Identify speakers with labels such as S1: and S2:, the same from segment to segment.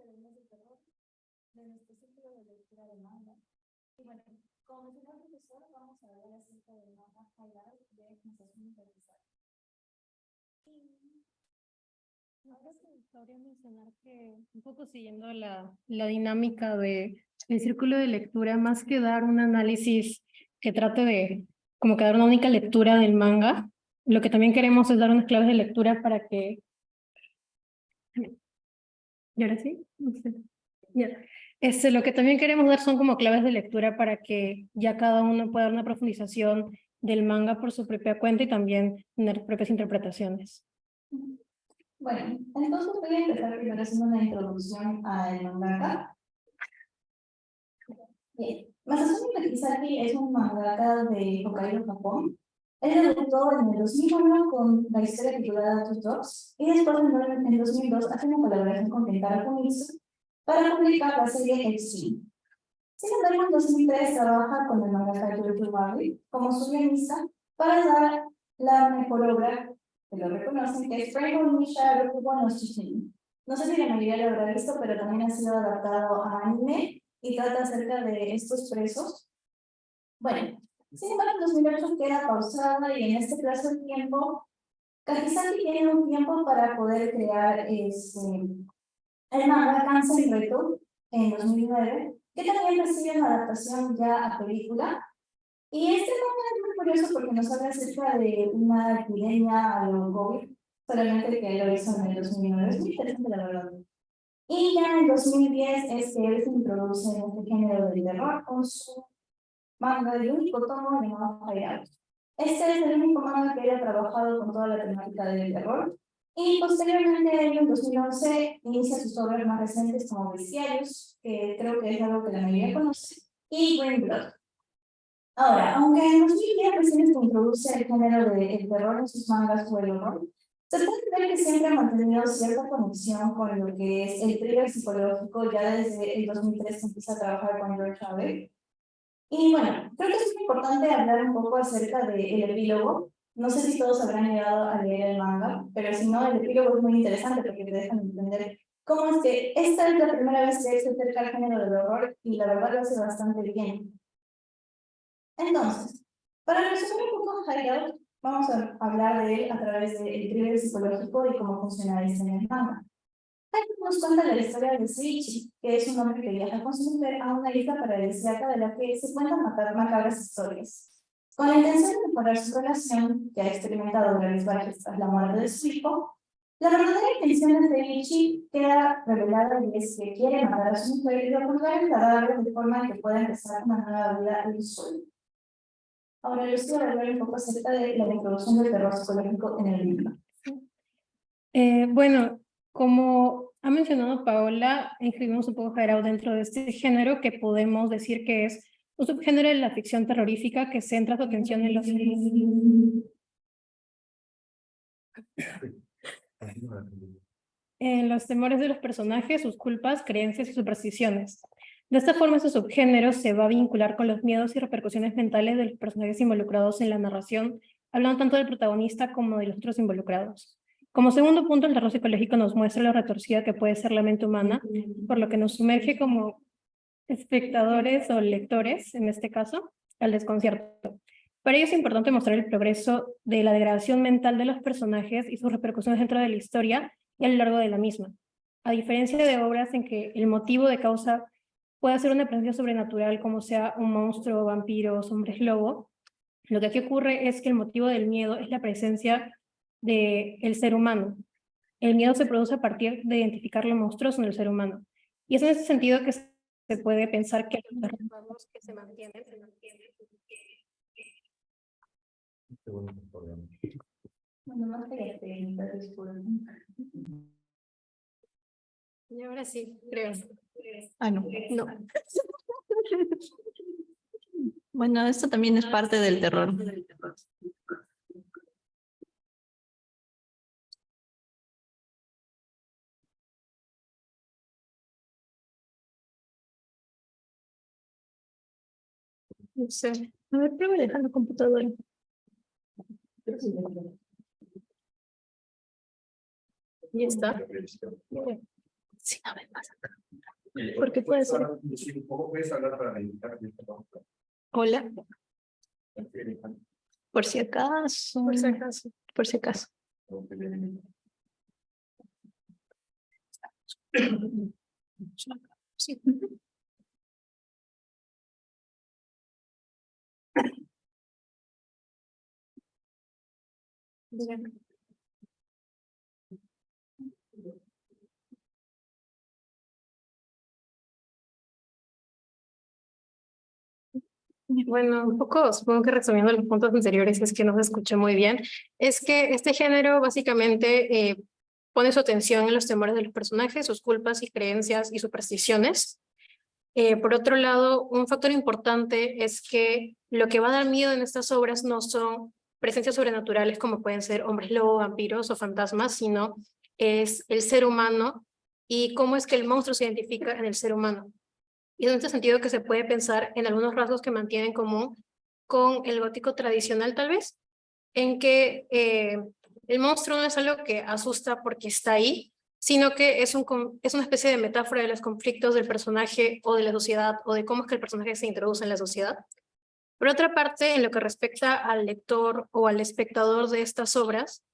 S1: hablaremos de terror, de nuestro ciclo de lectura de manga. Y bueno, como mencionó el profesor, vamos a hablar acerca del manga Highlight de Masasumi Kazuyama.
S2: Ahora me gustaría mencionar que, un poco siguiendo la dinámica del círculo de lectura, más que dar un análisis que trate de como que dar una única lectura del manga, lo que también queremos es dar unas claves de lectura para que... ¿Y ahora sí? No sé. Ya. Lo que también queremos dar son como claves de lectura para que ya cada uno pueda dar una profundización del manga por su propia cuenta y también tener propias interpretaciones.
S1: Bueno, entonces voy a empezar primero haciendo una introducción al mangaka. Bien, Masasumi Kazuyama es un mangaka de Hokkaido, Japón. Él debutó en el 2001 con la historia titulada Two Dogs y después en 2002 hace una colaboración con Kentaro Famitsu para publicar la serie Extreme. Sin embargo, en 2003 trabaja con el mangaka Giorgio Barri como su guionista para dar la mejor obra, que lo reconocen, que es Rainbow Nisha Rokubo no Shichinin. No sé si la mayoría lo habrá visto, pero también ha sido adaptado a anime y trata acerca de estos presos. Bueno, sin embargo, en 2008 queda pausada y en este plazo de tiempo, Kazuyama tiene un tiempo para poder crear el manga Cancel Reto en 2009, que también recibe una adaptación ya a película. Y este manga es muy curioso porque nos habla acerca de una epidemia a lo COVID, solamente que lo hizo en el 2009. Es muy interesante, la verdad. Y ya en 2010 es que él se introduce en este género del terror con su manga de único tomo llamado Hideout. Este es el único manga que él ha trabajado con toda la temática del terror. Y posteriormente a ello, en 2011, inicia sus obras más recientes como Bestiarios, que creo que es algo que la mayoría conoce, y Green Blood. Ahora, aunque en 2010 recién se introduce el género del terror en sus mangas o el horror, se puede ver que siempre ha mantenido cierta conexión con lo que es el thriller psicológico ya desde el 2003 que empieza a trabajar con George Orwell. Y bueno, creo que es muy importante hablar un poco acerca del epílogo. No sé si todos habrán llegado a leer el manga, pero si no, el epílogo es muy interesante porque te dejan entender cómo es que esta es la primera vez que se acerca al género del horror y la verdad lo hace bastante bien. Entonces, para resumir un poco Hideout, vamos a hablar de él a través del thriller psicológico y cómo funciona este en el manga. Hideout nos cuenta la historia de Seiichi, que es un hombre que viaja con su mujer a una isla paradisíaca de la que se cuentan macabras historias. Con la intención de mejorar su relación, que ha experimentado graves bajas tras la muerte de su hijo, la verdadera intención de Seiichi queda revelada y es que quiere matar a su mujer y ocultar el cadáver de forma que pueda empezar una nueva vida en su suelo. Ahora les voy a hablar un poco acerca de la introducción del terror psicológico en el libro.
S2: Bueno, como ha mencionado Paola, inscribimos un poco Hideout dentro de este género que podemos decir que es un subgénero de la ficción terrorífica que centra su atención en los temores de los personajes, sus culpas, creencias y supersticiones. De esta forma, este subgénero se va a vincular con los miedos y repercusiones mentales de los personajes involucrados en la narración, hablando tanto del protagonista como de los otros involucrados. Como segundo punto, el terror psicológico nos muestra lo retorcida que puede ser la mente humana, por lo que nos sumerge como espectadores o lectores, en este caso, al desconcierto. Para ello es importante mostrar el progreso de la degradación mental de los personajes y sus repercusiones dentro de la historia y a lo largo de la misma. A diferencia de obras en que el motivo de causa puede ser una presencia sobrenatural, como sea un monstruo, vampiros, hombres lobo, lo que aquí ocurre es que el motivo del miedo es la presencia del ser humano. El miedo se produce a partir de identificar lo monstruoso en el ser humano. Y es en ese sentido que se puede pensar que los rasgos que se mantienen.
S1: Bueno, más que técnicas, disculpen.
S2: Y ahora sí, creo.
S3: Ah, no.
S2: No.
S3: Bueno, esto también es parte del terror.
S2: No sé. A ver, prueba a dejar la computadora. ¿Ya está?
S3: Sí, a ver, más acá.
S4: Porque
S3: puede ser.
S4: Un poco puedes hablar para meditar.
S3: Hola, por si acaso.
S2: Por si acaso.
S3: Por si acaso. Sí.
S2: Bueno, un poco, supongo que resumiendo los puntos anteriores, es que no se escuché muy bien, es que este género básicamente pone su atención en los temores de los personajes, sus culpas y creencias y supersticiones. Por otro lado, un factor importante es que lo que va a dar miedo en estas obras no son presencias sobrenaturales como pueden ser hombres lobo, vampiros o fantasmas, sino es el ser humano y cómo es que el monstruo se identifica en el ser humano. Y en este sentido que se puede pensar en algunos rasgos que mantienen en común con el gótico tradicional tal vez, en que el monstruo no es algo que asusta porque está ahí, sino que es una especie de metáfora de los conflictos del personaje o de la sociedad o de cómo es que el personaje se introduce en la sociedad. Por otra parte, en lo que respecta al lector o al espectador de estas obras,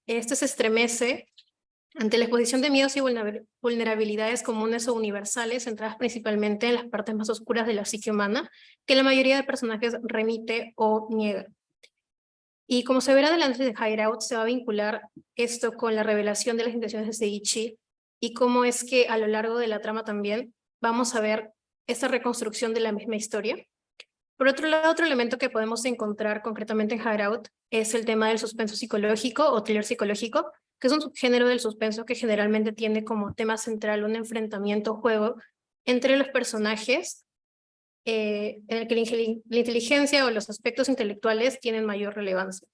S2: este se estremece ante la exposición de miedos y vulnerabilidades comunes o universales, centradas principalmente en las partes más oscuras de la psique humana, que la mayoría de personajes remite o niega. Y como se verá delante de Hideout, se va a vincular esto con la revelación de las intenciones de Seiichi y cómo es que a lo largo de la trama también vamos a ver esta reconstrucción de la misma historia. Por otro lado, otro elemento que podemos encontrar concretamente en Hideout es el tema del suspenso psicológico o thriller psicológico, que es un subgénero del suspenso que generalmente tiene como tema central un enfrentamiento o juego entre los personajes en el que la inteligencia o los aspectos intelectuales tienen mayor relevancia.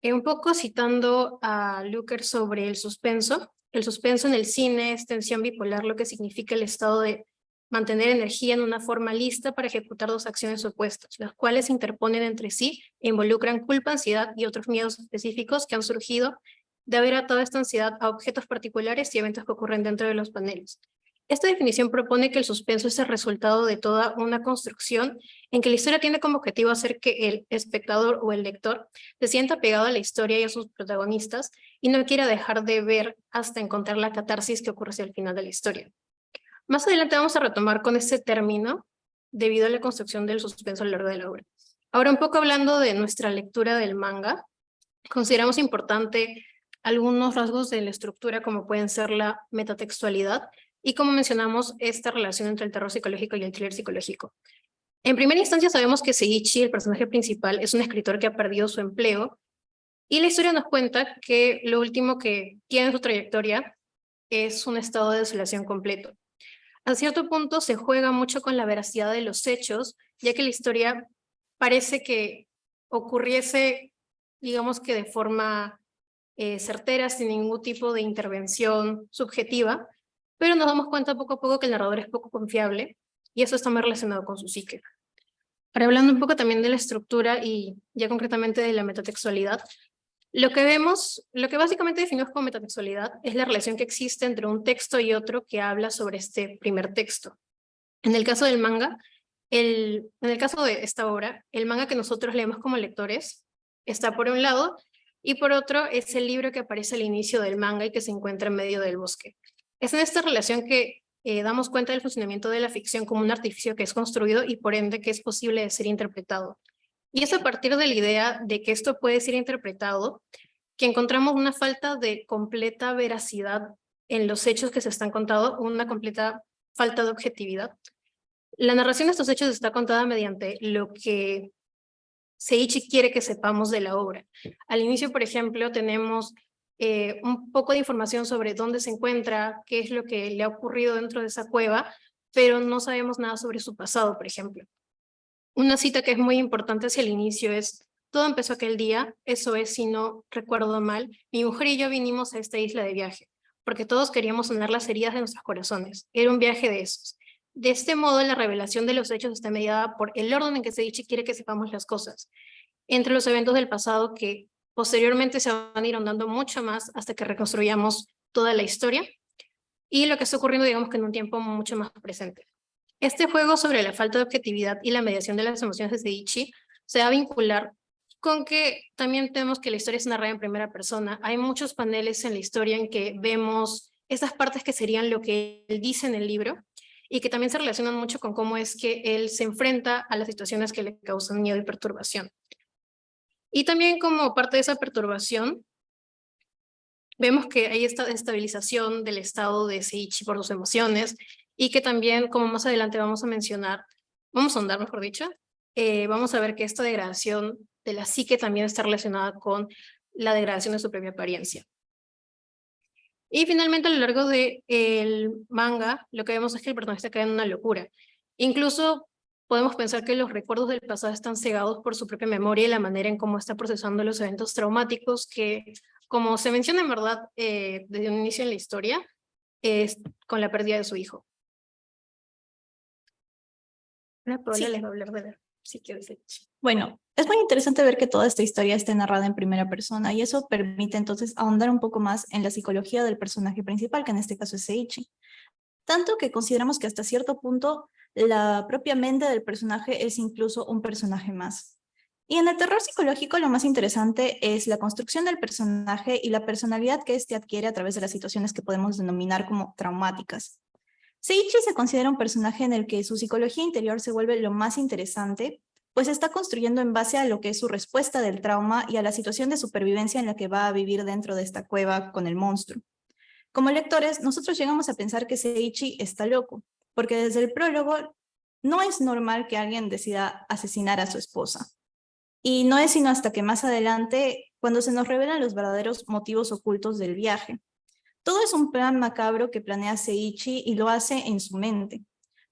S2: Un poco citando a Luker sobre el suspenso en el cine es tensión bipolar, lo que significa el estado de mantener energía en una forma lista para ejecutar dos acciones opuestas, las cuales se interponen entre sí e involucran culpa, ansiedad y otros miedos específicos que han surgido de haber atado esta ansiedad a objetos particulares y eventos que ocurren dentro de los paneles. Esta definición propone que el suspenso es el resultado de toda una construcción en que la historia tiene como objetivo hacer que el espectador o el lector se sienta pegado a la historia y a sus protagonistas y no quiera dejar de ver hasta encontrar la catarsis que ocurre hacia el final de la historia. Más adelante vamos a retomar con este término debido a la construcción del suspenso a lo largo de la obra. Ahora un poco hablando de nuestra lectura del manga, consideramos importante algunos rasgos de la estructura como pueden ser la metatextualidad y como mencionamos esta relación entre el terror psicológico y el thriller psicológico. En primera instancia sabemos que Seiichi, el personaje principal, es un escritor que ha perdido su empleo y la historia nos cuenta que lo último que tiene en su trayectoria es un estado de desolación completo. A cierto punto se juega mucho con la veracidad de los hechos, ya que la historia parece que ocurriese, digamos que de forma certera, sin ningún tipo de intervención subjetiva, pero nos damos cuenta poco a poco que el narrador es poco confiable y eso está muy relacionado con su psique. Ahora hablando un poco también de la estructura y ya concretamente de la metatextualidad, lo que básicamente definimos como metatextualidad es la relación que existe entre un texto y otro que habla sobre este primer texto. En el caso del manga, en el caso de esta obra, el manga que nosotros leemos como lectores está por un lado y por otro es el libro que aparece al inicio del manga y que se encuentra en medio del bosque. Es en esta relación que damos cuenta del funcionamiento de la ficción como un artificio que es construido y por ende que es posible de ser interpretado. Y es a partir de la idea de que esto puede ser interpretado que encontramos una falta de completa veracidad en los hechos que se están contando, una completa falta de objetividad. La narración de estos hechos está contada mediante lo que Seiichi quiere que sepamos de la obra. Al inicio, por ejemplo, tenemos un poco de información sobre dónde se encuentra, qué es lo que le ha ocurrido dentro de esa cueva, pero no sabemos nada sobre su pasado, por ejemplo. Una cita que es muy importante hacia el inicio es: todo empezó aquel día, eso es, si no recuerdo mal, mi mujer y yo vinimos a esta isla de viaje, porque todos queríamos sanar las heridas de nuestros corazones. Era un viaje de esos. De este modo, la revelación de los hechos está mediada por el orden en que Seiichi quiere que sepamos las cosas, entre los eventos del pasado que posteriormente se van a ir ahondando mucho más hasta que reconstruyamos toda la historia. y lo que está ocurriendo, digamos que en un tiempo mucho más presente. Este juego sobre la falta de objetividad y la mediación de las emociones de Seiichi se va a vincular con que también tenemos que la historia es narrada en primera persona. Hay muchos paneles en la historia en que vemos esas partes que serían lo que él dice en el libro y que también se relacionan mucho con cómo es que él se enfrenta a las situaciones que le causan miedo y perturbación. Y también como parte de esa perturbación, vemos que hay esta estabilización del estado de Seiichi por sus emociones y que también, como más adelante vamos a mencionar, vamos a ahondar, mejor dicho, vamos a ver que esta degradación de la psique también está relacionada con la degradación de su propia apariencia. Y finalmente, a lo largo del manga, lo que vemos es que el personaje cae en una locura. Incluso podemos pensar que los recuerdos del pasado están cegados por su propia memoria y la manera en cómo está procesando los eventos traumáticos que, como se menciona en verdad desde un inicio en la historia, es con la pérdida de su hijo. Ahora Paola les va a hablar de la psique de Seiichi.
S1: Bueno, es muy interesante ver que toda esta historia esté narrada en primera persona y eso permite entonces ahondar un poco más en la psicología del personaje principal, que en este caso es Seiichi. Tanto que consideramos que hasta cierto punto la propia mente del personaje es incluso un personaje más. Y en el terror psicológico lo más interesante es la construcción del personaje y la personalidad que éste adquiere a través de las situaciones que podemos denominar como traumáticas. Seiichi se considera un personaje en el que su psicología interior se vuelve lo más interesante, pues está construyendo en base a lo que es su respuesta del trauma y a la situación de supervivencia en la que va a vivir dentro de esta cueva con el monstruo. Como lectores, nosotros llegamos a pensar que Seiichi está loco, porque desde el prólogo no es normal que alguien decida asesinar a su esposa. Y no es sino hasta que más adelante, cuando se nos revelan los verdaderos motivos ocultos del viaje. Todo es un plan macabro que planea Seiichi y lo hace en su mente.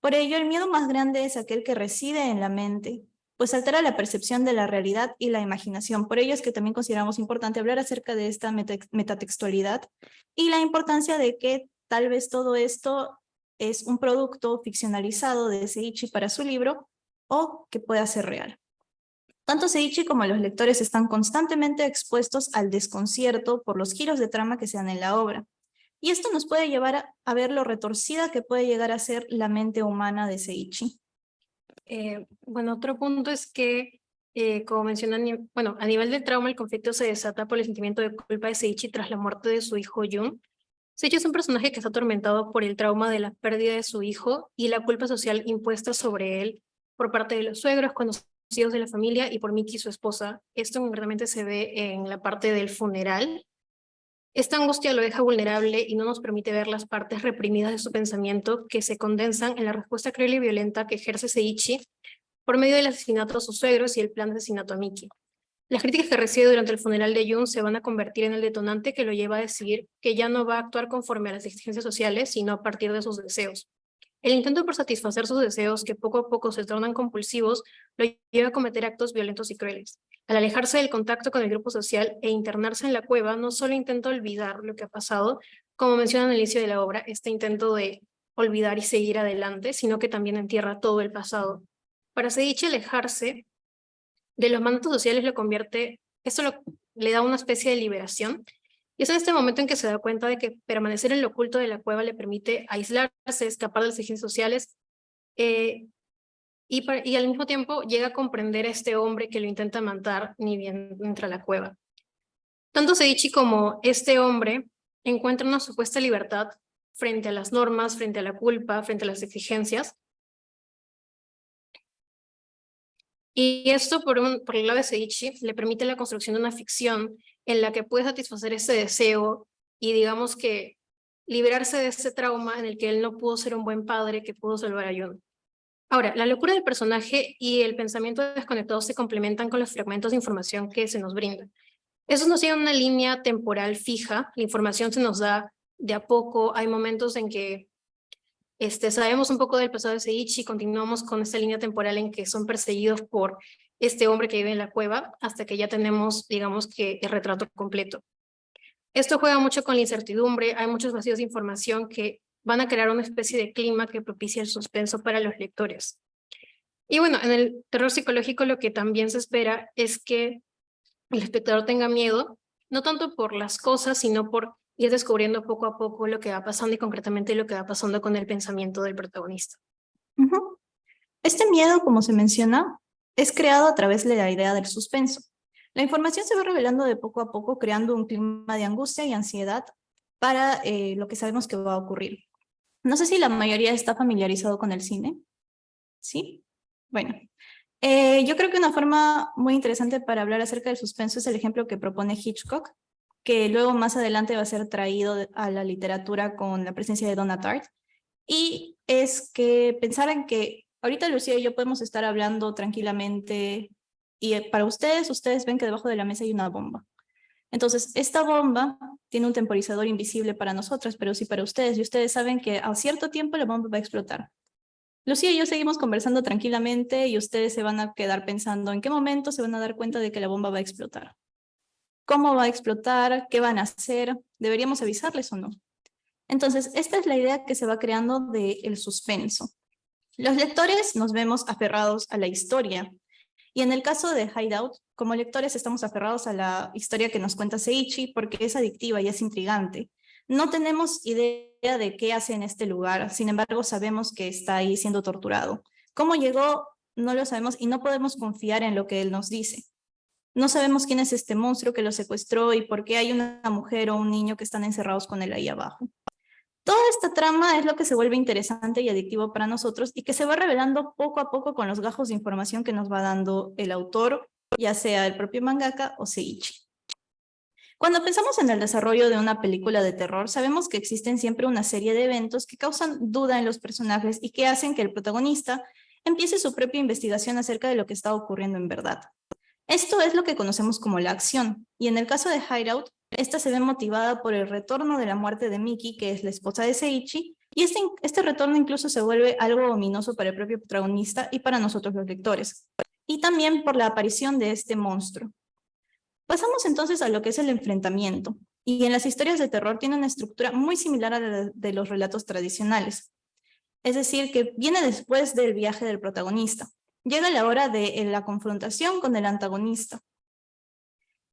S1: Por ello, el miedo más grande es aquel que reside en la mente, pues altera la percepción de la realidad y la imaginación. Por ello es que también consideramos importante hablar acerca de esta metatextualidad y la importancia de que tal vez todo esto es un producto ficcionalizado de Seiichi para su libro o que pueda ser real. Tanto Seiichi como los lectores están constantemente expuestos al desconcierto por los giros de trama que se dan en la obra. Y esto nos puede llevar a ver lo retorcida que puede llegar a ser la mente humana de Seiichi.
S2: Bueno, otro punto es que, como mencionan, bueno, a nivel del trauma, el conflicto se desata por el sentimiento de culpa de Seiichi tras la muerte de su hijo Jun. Seiichi es un personaje que está atormentado por el trauma de la pérdida de su hijo y la culpa social impuesta sobre él por parte de los suegros, conocidos de la familia y por Miki, su esposa. Esto concretamente se ve en la parte del funeral. Esta angustia lo deja vulnerable y no nos permite ver las partes reprimidas de su pensamiento que se condensan en la respuesta cruel y violenta que ejerce Seiichi por medio del asesinato a sus suegros y el plan de asesinato a Miki. Las críticas que recibe durante el funeral de Jun se van a convertir en el detonante que lo lleva a decidir que ya no va a actuar conforme a las exigencias sociales, sino a partir de sus deseos. El intento por satisfacer sus deseos, que poco a poco se tornan compulsivos, lo lleva a cometer actos violentos y crueles. Al alejarse del contacto con el grupo social e internarse en la cueva, no solo intenta olvidar lo que ha pasado, como menciona en el inicio de la obra, este intento de olvidar y seguir adelante, sino que también entierra todo el pasado. Para Seiichi, alejarse de los mandatos sociales le da una especie de liberación, y es en este momento en que se da cuenta de que permanecer en lo oculto de la cueva le permite aislarse, escapar de las exigencias sociales, y al mismo tiempo llega a comprender a este hombre que lo intenta matar ni bien entra a la cueva. Tanto Seiichi como este hombre encuentran una supuesta libertad frente a las normas, frente a la culpa, frente a las exigencias. Y esto, por el lado de Seiichi, le permite la construcción de una ficción en la que puede satisfacer ese deseo y, digamos, que liberarse de ese trauma en el que él no pudo ser un buen padre que pudo salvar a Jun. Ahora, la locura del personaje y el pensamiento desconectado se complementan con los fragmentos de información que se nos brindan. Esos nos siguen una línea temporal fija, la información se nos da de a poco, hay momentos en que sabemos un poco del pasado de Seiichi, continuamos con esta línea temporal en que son perseguidos por este hombre que vive en la cueva, hasta que ya tenemos, digamos, que el retrato completo. Esto juega mucho con la incertidumbre, hay muchos vacíos de información que van a crear una especie de clima que propicia el suspenso para los lectores. Y bueno, en el terror psicológico lo que también se espera es que el espectador tenga miedo, no tanto por las cosas, sino por ir descubriendo poco a poco lo que va pasando y concretamente lo que va pasando con el pensamiento del protagonista.
S1: Ujú. Este miedo, como se menciona, es creado a través de la idea del suspenso. La información se va revelando de poco a poco, creando un clima de angustia y ansiedad para lo que sabemos que va a ocurrir. No sé si la mayoría está familiarizado con el cine. ¿Sí? Bueno, yo creo que una forma muy interesante para hablar acerca del suspenso es el ejemplo que propone Hitchcock, que luego más adelante va a ser traído a la literatura con la presencia de Donna Tartt. Y es que pensar en que ahorita Lucía y yo podemos estar hablando tranquilamente y para ustedes ven que debajo de la mesa hay una bomba. Entonces, esta bomba tiene un temporizador invisible para nosotras, pero sí para ustedes, y ustedes saben que a cierto tiempo la bomba va a explotar. Lucía y yo seguimos conversando tranquilamente y ustedes se van a quedar pensando en qué momento se van a dar cuenta de que la bomba va a explotar. ¿Cómo va a explotar? ¿Qué van a hacer? ¿Deberíamos avisarles o no? Entonces, esta es la idea que se va creando del suspenso. Los lectores nos vemos aferrados a la historia. Y en el caso de Hideout, como lectores estamos aferrados a la historia que nos cuenta Seiichi porque es adictiva y es intrigante. No tenemos idea de qué hace en este lugar, sin embargo sabemos que está ahí siendo torturado. ¿Cómo llegó? No lo sabemos y no podemos confiar en lo que él nos dice. No sabemos quién es este monstruo que lo secuestró y por qué hay una mujer o un niño que están encerrados con él ahí abajo. Toda esta trama es lo que se vuelve interesante y adictivo para nosotros y que se va revelando poco a poco con los gajos de información que nos va dando el autor, ya sea el propio mangaka o Seiichi. Cuando pensamos en el desarrollo de una película de terror, sabemos que existen siempre una serie de eventos que causan duda en los personajes y que hacen que el protagonista empiece su propia investigación acerca de lo que está ocurriendo en verdad. Esto es lo que conocemos como la acción, y en el caso de Hideout, esta se ve motivada por el retorno de la muerte de Miki, que es la esposa de Seiichi, y este retorno incluso se vuelve algo ominoso para el propio protagonista y para nosotros los lectores, y también por la aparición de este monstruo. Pasamos entonces a lo que es el enfrentamiento, y en las historias de terror tiene una estructura muy similar a la de los relatos tradicionales, es decir, que viene después del viaje del protagonista. Llega la hora de la confrontación con el antagonista.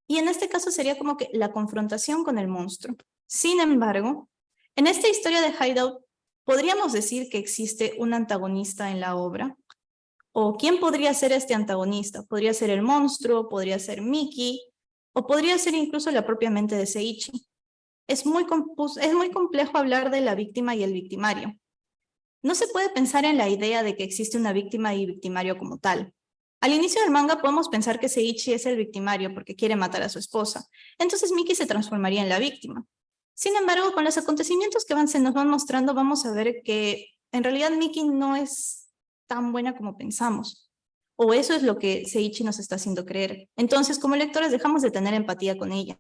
S1: Y en este caso sería como que la confrontación con el monstruo. Sin embargo, en esta historia de Hideout, ¿podríamos decir que existe un antagonista en la obra? ¿O quién podría ser este antagonista? ¿Podría ser el monstruo? ¿Podría ser Miki? ¿O podría ser incluso la propia mente de Seiichi? Es muy complejo hablar de la víctima y el victimario. No se puede pensar en la idea de que existe una víctima y victimario como tal. Al inicio del manga podemos pensar que Seiichi es el victimario porque quiere matar a su esposa. Entonces Miki se transformaría en la víctima. Sin embargo, con los acontecimientos que se nos van mostrando, vamos a ver que en realidad Miki no es tan buena como pensamos. O eso es lo que Seiichi nos está haciendo creer. Entonces, como lectores, dejamos de tener empatía con ella.